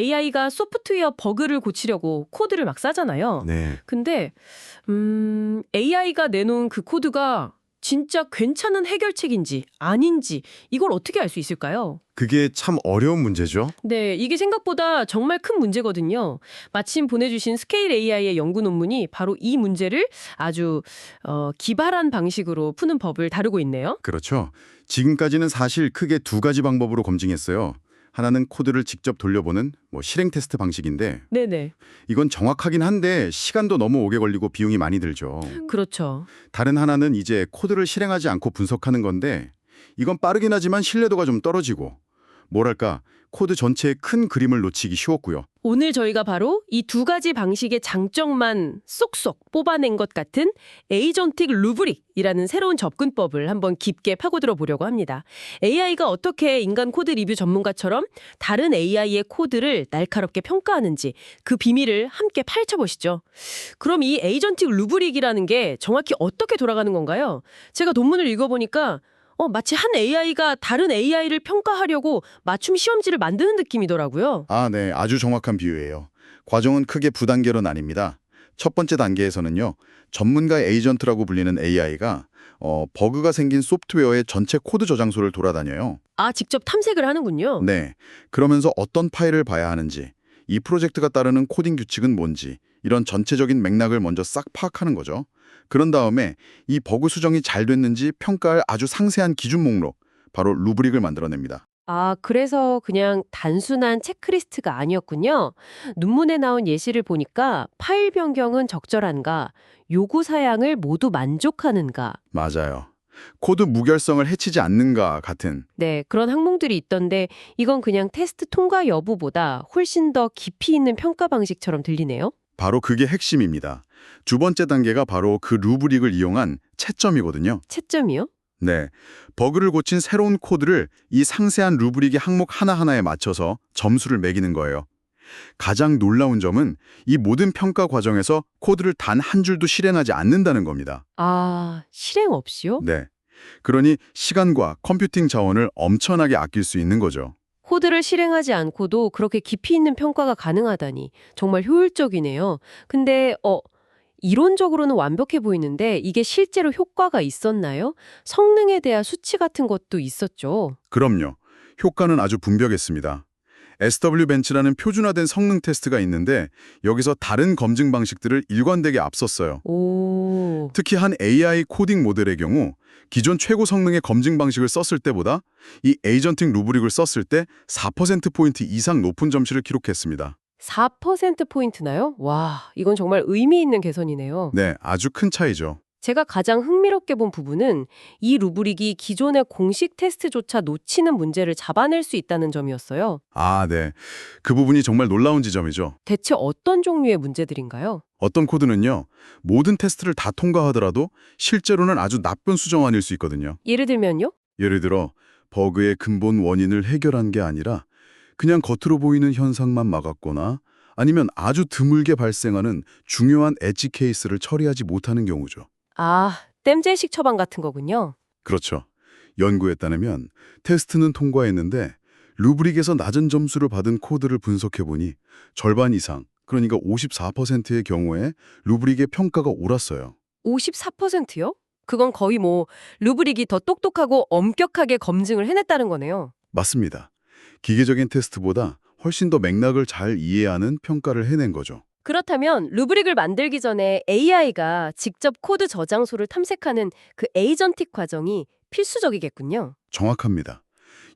AI가 소프트웨어 버그를 고치려고 코드를 막 짜잖아요. 네. 근데 AI가 내놓은 그 코드가 진짜 괜찮은 해결책인지 아닌지 이걸 어떻게 알 수 있을까요? 그게 참 어려운 문제죠. 네, 이게 생각보다 정말 큰 문제거든요. 마침 보내주신 스케일 AI의 연구 논문이 바로 이 문제를 아주 기발한 방식으로 푸는 법을 다루고 있네요. 그렇죠. 지금까지는 사실 크게 두 가지 방법으로 검증했어요. 하나는 코드를 직접 돌려보는 실행 테스트 방식인데 네네, 이건 정확하긴 한데 시간도 너무 오래 걸리고 비용이 많이 들죠. 그렇죠. 다른 하나는 이제 코드를 실행하지 않고 분석하는 건데 이건 빠르긴 하지만 신뢰도가 좀 떨어지고 뭐랄까 코드 전체의 큰 그림을 놓치기 쉬웠고요. 오늘 저희가 바로 이 두 가지 방식의 장점만 쏙쏙 뽑아낸 것 같은 에이전틱 루브릭이라는 새로운 접근법을 한번 깊게 파고들어 보려고 합니다. AI가 어떻게 인간 코드 리뷰 전문가처럼 다른 AI의 코드를 날카롭게 평가하는지 그 비밀을 함께 파헤쳐보시죠. 그럼 이 에이전틱 루브릭이라는 게 정확히 어떻게 돌아가는 건가요? 제가 논문을 읽어보니까 마치 한 AI가 다른 AI를 평가하려고 맞춤 시험지를 만드는 느낌이더라고요. 아, 네. 아주 정확한 비유예요. 과정은 크게 두 단계로 나뉩니다. 첫 번째 단계에서는요. 전문가 에이전트라고 불리는 AI가 버그가 생긴 소프트웨어의 전체 코드 저장소를 돌아다녀요. 아, 직접 탐색을 하는군요. 네. 그러면서 어떤 파일을 봐야 하는지, 이 프로젝트가 따르는 코딩 규칙은 뭔지, 이런 전체적인 맥락을 먼저 싹 파악하는 거죠. 그런 다음에 이 버그 수정이 잘 됐는지 평가할 아주 상세한 기준 목록, 바로 루브릭을 만들어냅니다. 아, 그래서 그냥 단순한 체크리스트가 아니었군요. 논문에 나온 예시를 보니까 파일 변경은 적절한가, 요구 사양을 모두 만족하는가. 맞아요. 코드 무결성을 해치지 않는가 같은. 네, 그런 항목들이 있던데 이건 그냥 테스트 통과 여부보다 훨씬 더 깊이 있는 평가 방식처럼 들리네요. 바로 그게 핵심입니다. 두 번째 단계가 바로 그 루브릭을 이용한 채점이거든요. 채점이요? 네, 버그를 고친 새로운 코드를 이 상세한 루브릭의 항목 하나하나에 맞춰서 점수를 매기는 거예요. 가장 놀라운 점은 이 모든 평가 과정에서 코드를 단 한 줄도 실행하지 않는다는 겁니다. 아, 실행 없이요? 네, 그러니 시간과 컴퓨팅 자원을 엄청나게 아낄 수 있는 거죠. 코드를 실행하지 않고도 그렇게 깊이 있는 평가가 가능하다니 정말 효율적이네요. 근데 이론적으로는 완벽해 보이는데 이게 실제로 효과가 있었나요? 성능에 대한 수치 같은 것도 있었죠. 그럼요. 효과는 아주 분명했습니다. SW벤치라는 표준화된 성능 테스트가 있는데 여기서 다른 검증 방식들을 일관되게 앞섰어요. 오, 특히 한 AI 코딩 모델의 경우 기존 최고 성능의 검증 방식을 썼을 때보다 이 에이전틱 루브릭을 썼을 때 4%포인트 이상 높은 점수를 기록했습니다. 4%포인트나요? 와, 이건 정말 의미 있는 개선이네요. 네, 아주 큰 차이죠. 제가 가장 흥미롭게 본 부분은 이 루브릭이 기존의 공식 테스트조차 놓치는 문제를 잡아낼 수 있다는 점이었어요. 아, 네. 그 부분이 정말 놀라운 지점이죠. 대체 어떤 종류의 문제들인가요? 어떤 코드는요, 모든 테스트를 다 통과하더라도 실제로는 아주 나쁜 수정안일 수 있거든요. 예를 들면요? 예를 들어 버그의 근본 원인을 해결한 게 아니라 그냥 겉으로 보이는 현상만 막았거나 아니면 아주 드물게 발생하는 중요한 엣지 케이스를 처리하지 못하는 경우죠. 아, 땜질식 처방 같은 거군요. 그렇죠. 연구에 따르면 테스트는 통과했는데 루브릭에서 낮은 점수를 받은 코드를 분석해보니 절반 이상, 그러니까 54%의 경우에 루브릭의 평가가 옳았어요. 54%요? 그건 거의 루브릭이 더 똑똑하고 엄격하게 검증을 해냈다는 거네요. 맞습니다. 기계적인 테스트보다 훨씬 더 맥락을 잘 이해하는 평가를 해낸 거죠. 그렇다면 루브릭을 만들기 전에 AI가 직접 코드 저장소를 탐색하는 그 에이전틱 과정이 필수적이겠군요. 정확합니다.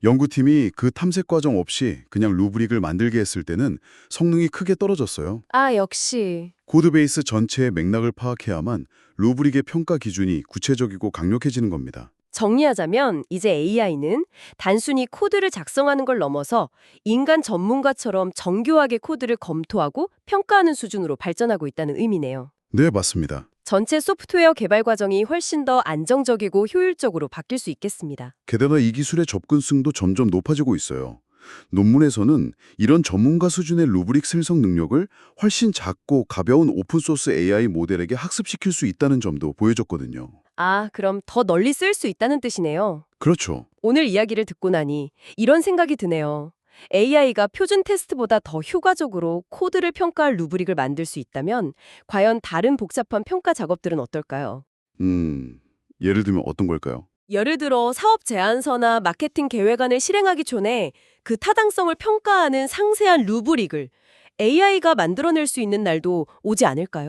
연구팀이 그 탐색 과정 없이 그냥 루브릭을 만들게 했을 때는 성능이 크게 떨어졌어요. 아, 역시. 코드베이스 전체의 맥락을 파악해야만 루브릭의 평가 기준이 구체적이고 강력해지는 겁니다. 정리하자면 이제 AI는 단순히 코드를 작성하는 걸 넘어서 인간 전문가처럼 정교하게 코드를 검토하고 평가하는 수준으로 발전하고 있다는 의미네요. 네, 맞습니다. 전체 소프트웨어 개발 과정이 훨씬 더 안정적이고 효율적으로 바뀔 수 있겠습니다. 게다가 이 기술의 접근성도 점점 높아지고 있어요. 논문에서는 이런 전문가 수준의 루브릭 생성 능력을 훨씬 작고 가벼운 오픈소스 AI 모델에게 학습시킬 수 있다는 점도 보여줬거든요. 아, 그럼 더 널리 쓸 수 있다는 뜻이네요. 그렇죠. 오늘 이야기를 듣고 나니 이런 생각이 드네요. AI가 표준 테스트보다 더 효과적으로 코드를 평가할 루브릭을 만들 수 있다면 과연 다른 복잡한 평가 작업들은 어떨까요? 예를 들면 어떤 걸까요? 예를 들어 사업 제안서나 마케팅 계획안을 실행하기 전에 그 타당성을 평가하는 상세한 루브릭을 AI가 만들어낼 수 있는 날도 오지 않을까요?